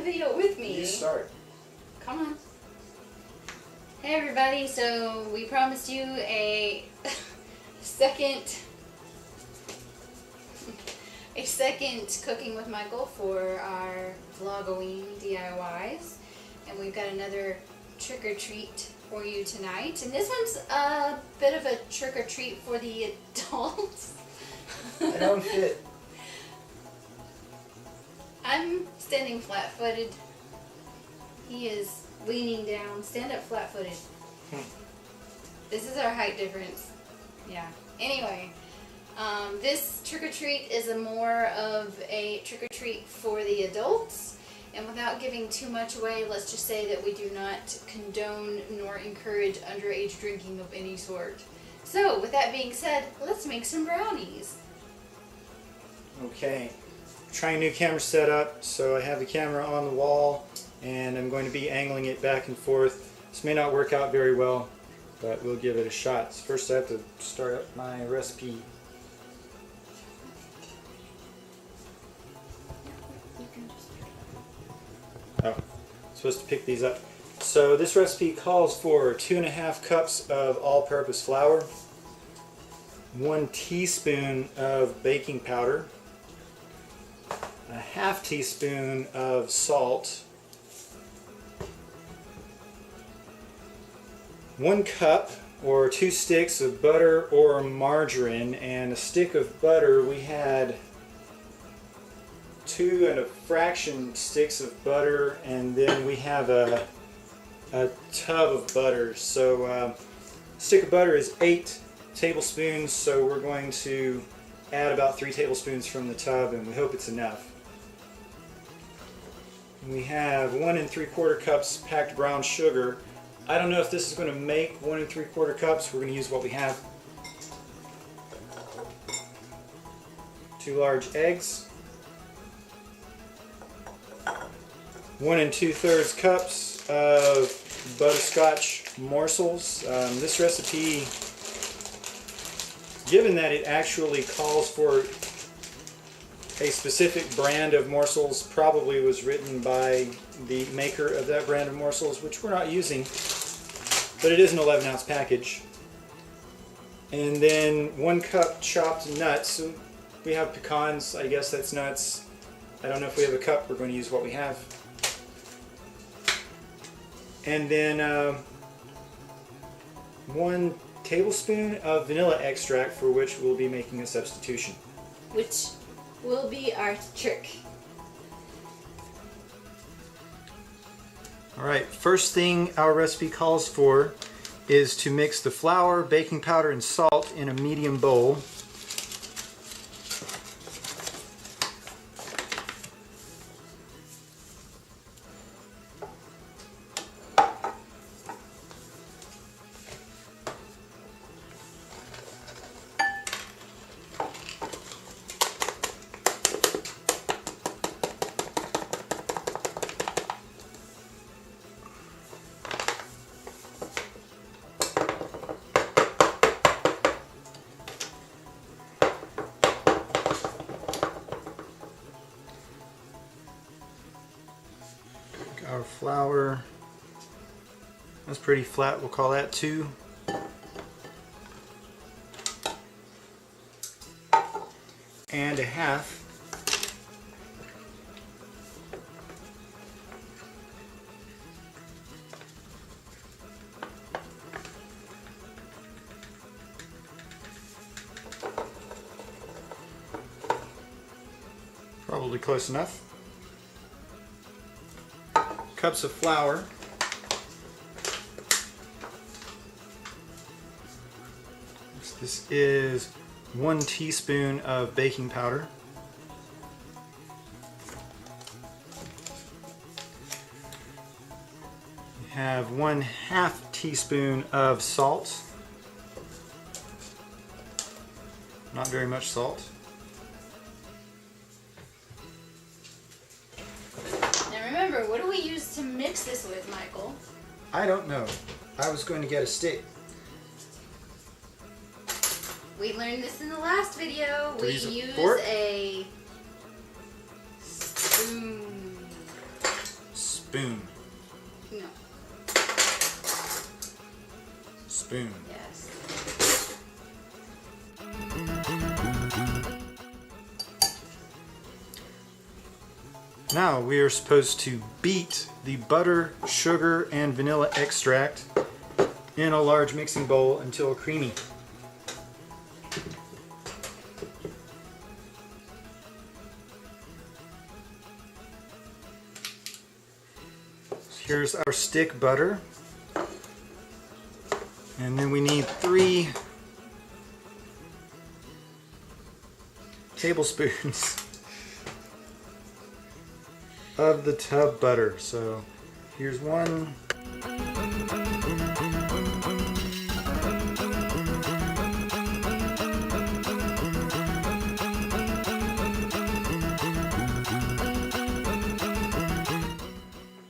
the video with me. You start. Come on. Hey everybody, so we promised you a second Cooking with Michael for our Vlogoween DIYs. And we've got another trick or treat for you tonight. And this one's a bit of a trick or treat for the adults. I don't fit. I'm standing flat-footed. He is leaning down. Stand up flat-footed. This is our height difference. Yeah. Anyway, this trick-or-treat is more of a trick-or-treat for the adults. And without giving too much away, let's just say that we do not condone nor encourage underage drinking of any sort. So, with that being said, let's make some brownies. Okay. Trying a new camera setup, so I have the camera on the wall and I'm going to be angling it back and forth. This may not work out very well, but we'll give it a shot. So first I have to start up my recipe. Oh, I'm supposed to pick these up. So this recipe calls for 2.5 cups of all-purpose flour, 1 teaspoon of baking powder, a 1/2 teaspoon of salt, 1 cup or 2 sticks of butter or margarine, and a stick of butter. We had 2 1/2 sticks of butter, and then we have a tub of butter. So a stick of butter is 8 tablespoons, so we're going to add about 3 tablespoons from the tub, and we hope it's enough. We have 1 3/4 cups packed brown sugar. I don't know if this is going to make 1 3/4 cups. We're going to use what we have. 2 large eggs. 1 2/3 cups of butterscotch morsels. This recipe, given that it actually calls for a specific brand of morsels, probably was written by the maker of that brand of morsels, which we're not using, but it is an 11-ounce package. And then 1 cup chopped nuts. So we have pecans, I guess that's nuts. I don't know if we have a cup, we're going to use what we have. And then 1 tablespoon of vanilla extract, for which we'll be making a substitution. Which will be our trick. Alright, first thing our recipe calls for is to mix the flour, baking powder, and salt in a medium bowl. Our flour, that's pretty flat, we'll call that 2. And a 1/2. Probably close enough. Cups of flour. This is 1 teaspoon of baking powder. We have 1/2 teaspoon of salt. Not very much salt. Now remember, what do we use to mix this with, Michael? I don't know. I was going to get a stick. We learned this in the last video. Do we We use a use fork? a spoon. Now we are supposed to beat the butter, sugar, and vanilla extract in a large mixing bowl until creamy. Here's our stick butter, and then we need 3 tablespoons of the tub butter. So here's 1.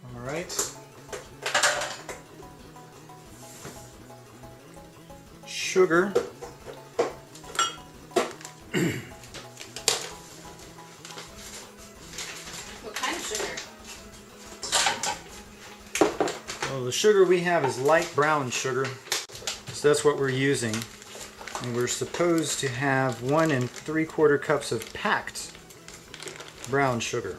All right. Sugar. What kind of sugar? Well, the sugar we have is light brown sugar, so that's what we're using. And we're supposed to have 1 3/4 cups of packed brown sugar.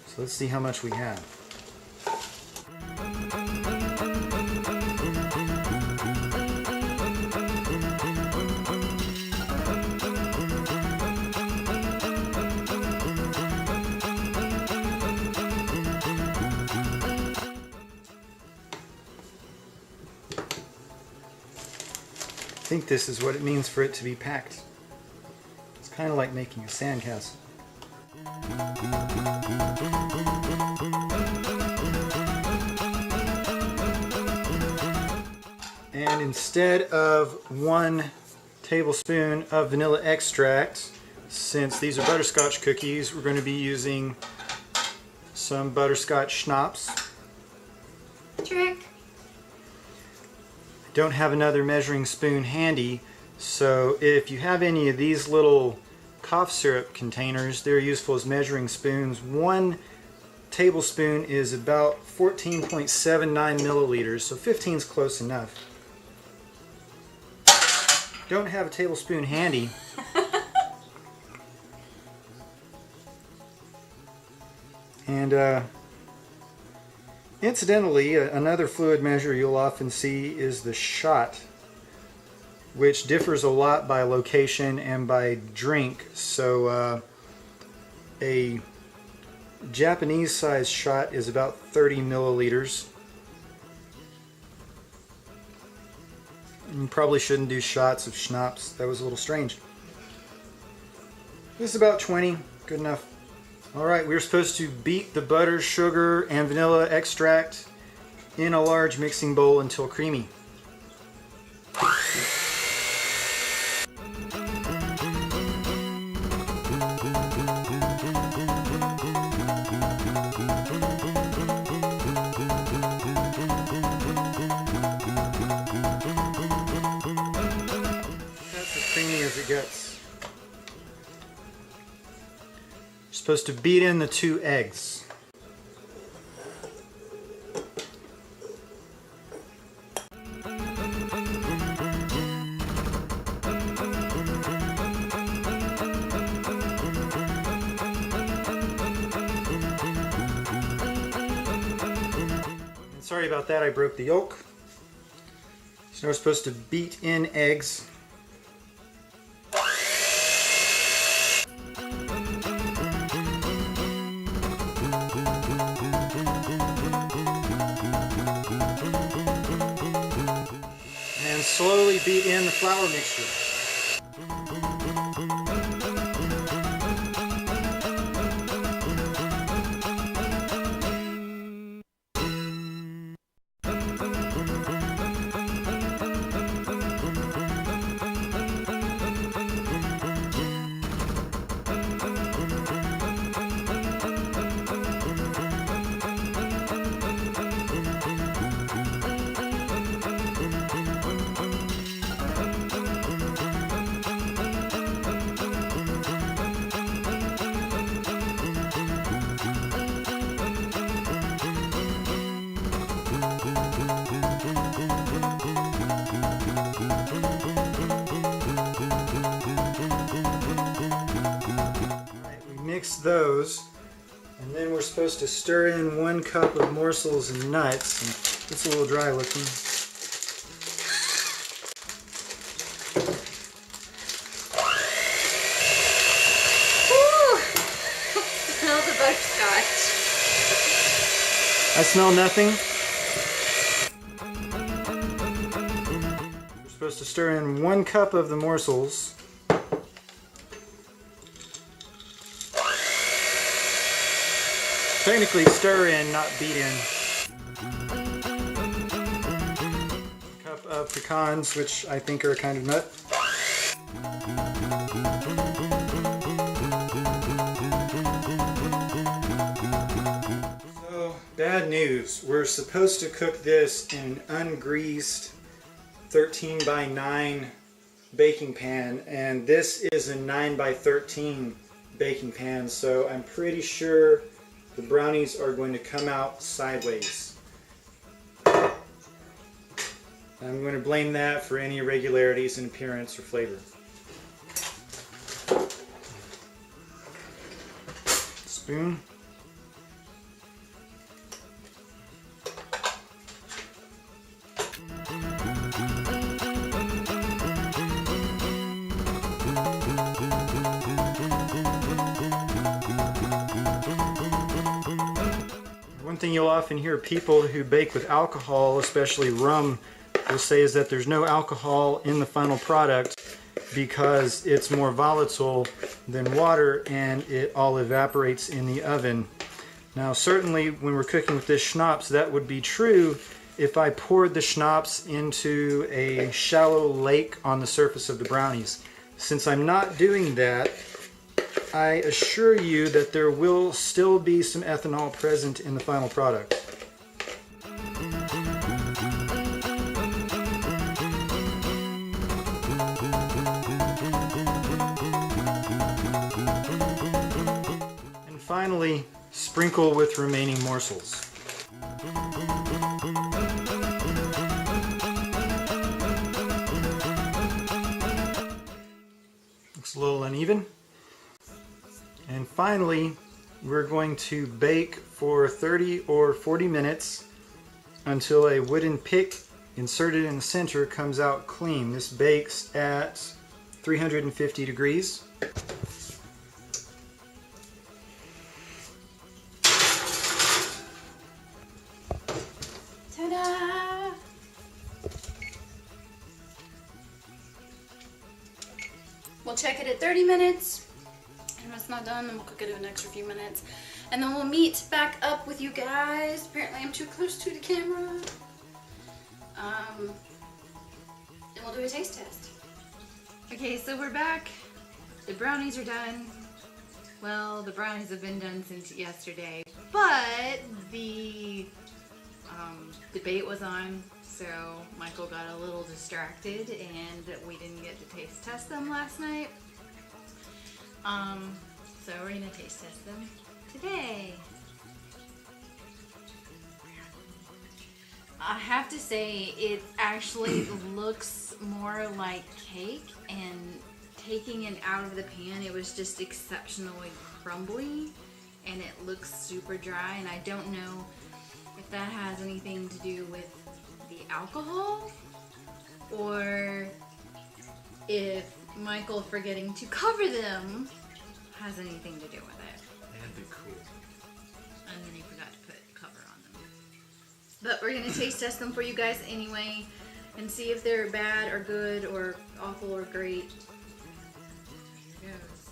So let's see how much we have. I think this is what it means for it to be packed. It's kind of like making a sandcastle. And instead of 1 tablespoon of vanilla extract, since these are butterscotch cookies, we're going to be using some butterscotch schnapps. Trick. Don't have another measuring spoon handy, so if you have any of these little cough syrup containers, they're useful as measuring spoons. 1 tablespoon is about 14.79 milliliters, so 15 is close enough. Don't have a tablespoon handy. And incidentally, another fluid measure you'll often see is the shot, which differs a lot by location and by drink. So a Japanese size shot is about 30 milliliters. You probably shouldn't do shots of schnapps. That was a little strange. This is about 20. Good enough. Alright, we're supposed to beat the butter, sugar, and vanilla extract in a large mixing bowl until creamy. That's as creamy as it gets. Supposed to beat in the 2 eggs. And sorry about that, I broke the yolk. So now we're supposed to beat in eggs. And slowly beat in the flour mixture. Mix those. And then we're supposed to stir in 1 cup of morsels and nuts. And it's a little dry looking. Woo! Smell the butterscotch. I smell nothing. We're supposed to stir in 1 cup of the morsels. Technically stir in, not beat in. A cup of pecans, which I think are a kind of nut. So, bad news. We're supposed to cook this in an ungreased 13 by 9 baking pan, and this is a 9 by 13 baking pan, so I'm pretty sure the brownies are going to come out sideways. I'm going to blame that for any irregularities in appearance or flavor. Spoon. One thing you'll often hear people who bake with alcohol, especially rum, will say is that there's no alcohol in the final product because it's more volatile than water and it all evaporates in the oven. Now certainly when we're cooking with this schnapps, that would be true if I poured the schnapps into a shallow lake on the surface of the brownies. Since I'm not doing that, I assure you that there will still be some ethanol present in the final product. And finally, sprinkle with remaining morsels. Looks a little uneven. And finally, we're going to bake for 30 or 40 minutes until a wooden pick inserted in the center comes out clean. This bakes at 350 degrees. Ta-da! We'll check it at 30 minutes. And when it's not done, then we'll cook it in an extra few minutes. And then we'll meet back up with you guys. Apparently I'm too close to the camera. Then we'll do a taste test. Okay, so we're back. The brownies are done. Well, the brownies have been done since yesterday, but the debate was on, so Michael got a little distracted and we didn't get to taste test them last night. So we're gonna taste test them today. I have to say, it actually looks more like cake, and taking it out of the pan, it was just exceptionally crumbly, and it looks super dry, and I don't know if that has anything to do with the alcohol, or if Michael forgetting to cover them has anything to do with it. That'd be cool. And then he forgot to put cover on them. But we're gonna taste test them for you guys anyway and see if they're bad or good or awful or great. Here it goes.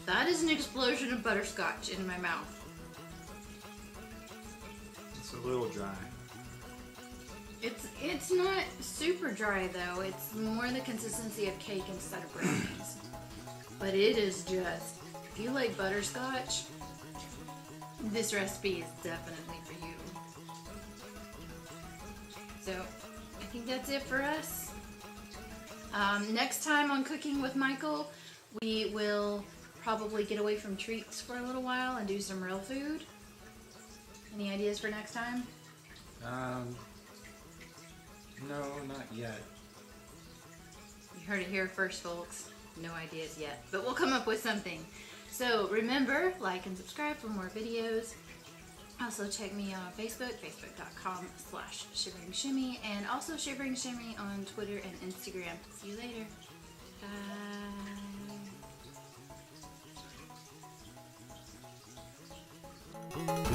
That is an explosion of butterscotch in my mouth. It's a little dry. It's not super dry though. It's more the consistency of cake instead of brownies. But it is just, if you like butterscotch, this recipe is definitely for you. So I think that's it for us. Next time on Cooking with Michael, we will probably get away from treats for a little while and do some real food. Any ideas for next time? No, not yet. You heard it here first, folks. No ideas yet, but we'll come up with something. So remember, like and subscribe for more videos. Also check me out on Facebook, facebook.com/shiveringshimmy, and also Shivering Shimmy on Twitter and Instagram. See you later. Bye.